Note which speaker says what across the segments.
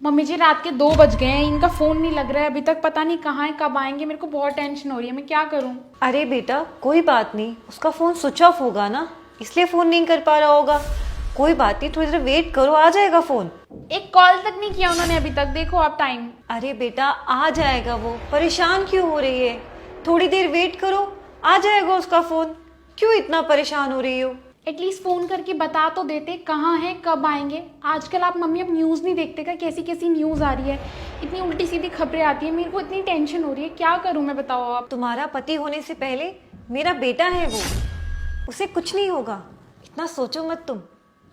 Speaker 1: Mummy जी रात के 2 बज गए हैं, इनका फोन नहीं लग रहा है अभी तक, पता नहीं कहाँ है, कब आएंगे। मेरे को बहुत टेंशन हो रही है, मैं क्या करूँ।
Speaker 2: अरे बेटा कोई बात नहीं, उसका फ़ोन स्विच ऑफ होगा ना, इसलिए फ़ोन नहीं कर पा रहा होगा। कोई बात नहीं, थोड़ी देर वेट करो, आ जाएगा फ़ोन।
Speaker 1: एक कॉल तक नहीं किया उन्होंने अभी तक, देखो आप टाइम।
Speaker 2: अरे बेटा आ जाएगा वो, परेशान क्यों हो रही है? थोड़ी देर वेट करो, आ जाएगा उसका फ़ोन। क्यों इतना परेशान हो रही हो?
Speaker 1: एटलीस्ट फोन करके बता तो देते कहाँ है, कब आएंगे। आजकल आप मम्मी अब न्यूज़ नहीं देखते क्या? कैसी कैसी न्यूज़ आ रही है, इतनी उल्टी सीधी खबरें आती है। मेरे को इतनी टेंशन हो रही है, क्या करूँ मैं, बताओ आप।
Speaker 2: तुम्हारा पति होने से पहले मेरा बेटा है वो, उसे कुछ नहीं होगा, इतना सोचो मत तुम।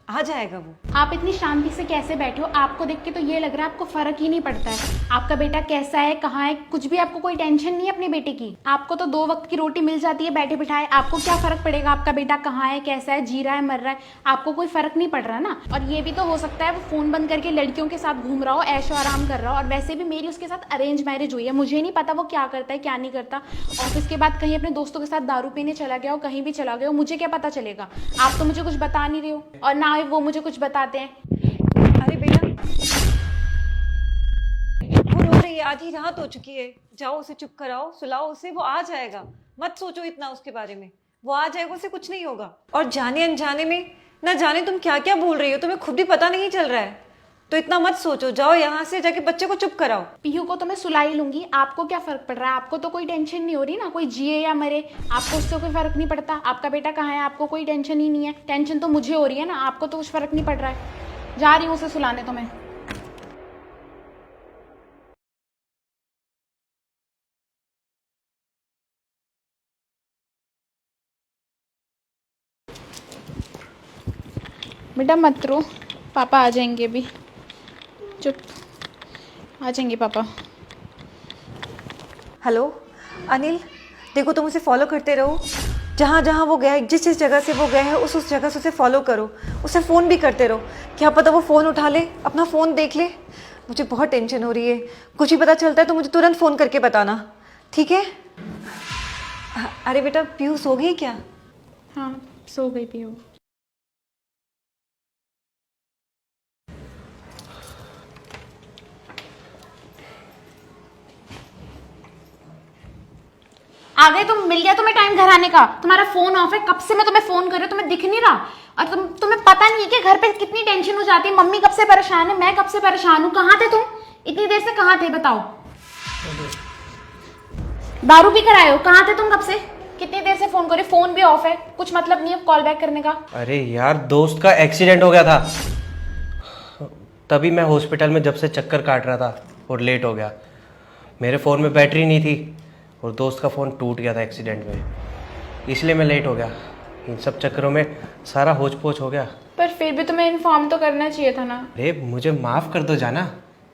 Speaker 2: आ जाएगा वो।
Speaker 1: आप इतनी शांति से कैसे बैठे हो? आपको देख के तो ये लग रहा है आपको फर्क ही नहीं पड़ता है। आपका बेटा कैसा है, कहाँ है, कुछ भी आपको कोई टेंशन नहीं है अपने बेटे की। आपको तो 2 वक्त की रोटी मिल जाती है बैठे बिठाए। आपको क्या फर्क पड़ेगा आपका बेटा कहाँ है, कैसा है, जी रहा है, मर रहा है? आपको कोई फर्क नहीं पड़ रहा ना। और ये भी तो हो सकता है वो फोन बंद करके लड़कियों के साथ घूम रहा हो, ऐशो आराम कर रहा हो। और वैसे भी मेरी उसके साथ अरेंज मैरिज हुई है, मुझे नहीं पता वो क्या करता है क्या नहीं करता। ऑफिस के बाद कहीं अपने दोस्तों के साथ दारू पीने चला गया हो, कहीं भी चला गया हो, मुझे क्या पता चलेगा। आप तो मुझे कुछ बता नहीं रहे हो और ना ही वो मुझे कुछ बताते हैं।
Speaker 2: अरे बेटा वो रो रही है, आधी रात हो चुकी है, जाओ उसे चुप कराओ, सुलाओ उसे, वो आ जाएगा। मत सोचो इतना उसके बारे में, वो आ जाएगा, उसे कुछ नहीं होगा। और जाने अनजाने में ना जाने तुम क्या क्या बोल रही हो, तुम्हें खुद भी पता नहीं चल रहा है, तो इतना मत सोचो। जाओ यहाँ से, जाके बच्चे को चुप कराओ।
Speaker 1: पीहू को तो मैं सुला ही लूंगी, आपको क्या फर्क पड़ रहा है? आपको तो कोई टेंशन नहीं हो रही ना, कोई जिए या मरे, आपको उससे कोई फर्क नहीं पड़ता। आपका बेटा कहाँ है, आपको कोई टेंशन ही नहीं है। टेंशन तो मुझे हो रही है ना, आपको तो कुछ फर्क नहीं पड़ रहा है। जा रही हूँ उसे सुलाने तो मैं। बेटा मत रो, पापा आ जाएंगे अभी, चुप, आ जाएंगे पापा।
Speaker 2: हेलो अनिल, देखो तुम उसे फॉलो करते रहो, जहाँ जहाँ वो गया है, जिस जिस जगह से वो गया है उस जगह से उसे फॉलो करो। उसे फ़ोन भी करते रहो, क्या पता वो फ़ोन उठा ले, अपना फ़ोन देख ले। मुझे बहुत टेंशन हो रही है, कुछ भी पता चलता है तो मुझे तुरंत फ़ोन करके बताना, ठीक है? अरे बेटा पीयू सो गई क्या?
Speaker 1: हाँ सो गई पीहू। आ गए तुम, मिल गया तुम्हें टाइम घर आने का? तुम्हारा फोन ऑफ है, कब से मैं तुम्हें फोन कर रही हूँ, तुम्हें दिख नहीं रहा? और तुम्हें पता नहीं है कि घर पे कितनी टेंशन हो जाती है। मम्मी कब से परेशान है, मैं कब से परेशान हूँ। कहाँ थे तुम इतनी देर से, कहाँ थे बताओ? दारू पी कर आए हो? कहाँ थे तुम कब से? कितनी देर से फोन कर रही, फोन भी ऑफ है, कुछ मतलब नहीं है कॉल बैक करने का।
Speaker 3: अरे यार दोस्त का एक्सीडेंट हो गया था, तभी मैं हॉस्पिटल में जब से चक्कर काट रहा था और लेट हो गया। मेरे फ़ोन में बैटरी नहीं थी और दोस्त का फ़ोन टूट गया था एक्सीडेंट में, इसलिए मैं लेट हो गया। इन सब चक्करों में सारा होच पोच हो गया।
Speaker 1: पर फिर भी तुम्हें इन्फॉर्म तो करना चाहिए था ना।
Speaker 3: अरे मुझे माफ़ कर दो जाना,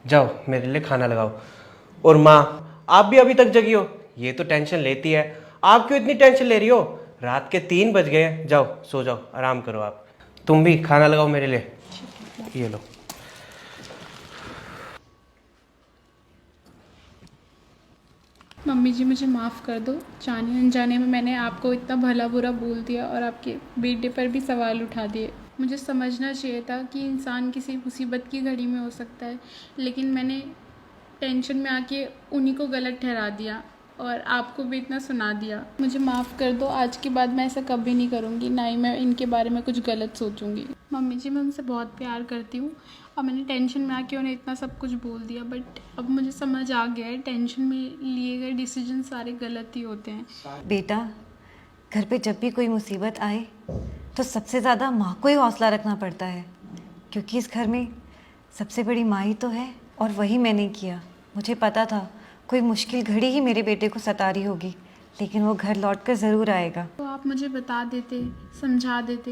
Speaker 3: जाओ मेरे लिए खाना लगाओ। और माँ आप भी अभी तक जगी हो, ये तो टेंशन लेती है। आप क्यों इतनी टेंशन ले रही हो? रात के 3 बज गए हैं, जाओ सो जाओ, आराम करो। आप तुम भी खाना लगाओ मेरे लिए, ये लो।
Speaker 1: मम्मी जी मुझे माफ़ कर दो, जाने अनजाने में मैंने आपको इतना भला बुरा बोल दिया और आपके बेटे पर भी सवाल उठा दिए। मुझे समझना चाहिए था कि इंसान किसी मुसीबत की घड़ी में हो सकता है, लेकिन मैंने टेंशन में आके उन्हीं को गलत ठहरा दिया और आपको भी इतना सुना दिया। मुझे माफ़ कर दो, आज के बाद मैं ऐसा कभी नहीं करूँगी, ना ही मैं इनके बारे में कुछ गलत सोचूंगी। मम्मी जी मैं उनसे बहुत प्यार करती हूँ और मैंने टेंशन में आके उन्हें इतना सब कुछ बोल दिया, बट अब मुझे समझ आ गया है टेंशन में लिए गए डिसीजन सारे गलत ही होते हैं।
Speaker 2: बेटा घर पे जब भी कोई मुसीबत आए तो सबसे ज़्यादा माँ को ही हौसला रखना पड़ता है, क्योंकि इस घर में सबसे बड़ी माँ ही तो है। और वही मैंने किया। मुझे पता था कोई मुश्किल घड़ी ही मेरे बेटे को सता रही होगी, लेकिन वो घर लौट कर ज़रूर आएगा।
Speaker 1: तो आप मुझे बता देते, समझा देते,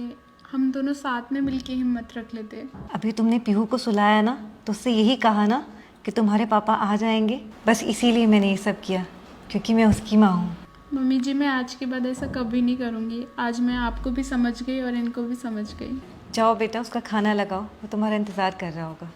Speaker 1: हम दोनों साथ में मिलके हिम्मत रख लेते।
Speaker 2: अभी तुमने पीहू को सुलाया ना, तो उससे यही कहा ना कि तुम्हारे पापा आ जाएंगे, बस इसीलिए मैंने ये सब किया, क्योंकि मैं उसकी माँ हूँ।
Speaker 1: मम्मी जी मैं आज के बाद ऐसा कभी नहीं करूँगी। आज मैं आपको भी समझ गई और इनको भी समझ गई।
Speaker 2: जाओ बेटा उसका खाना लगाओ, वो तुम्हारा इंतज़ार कर रहा होगा।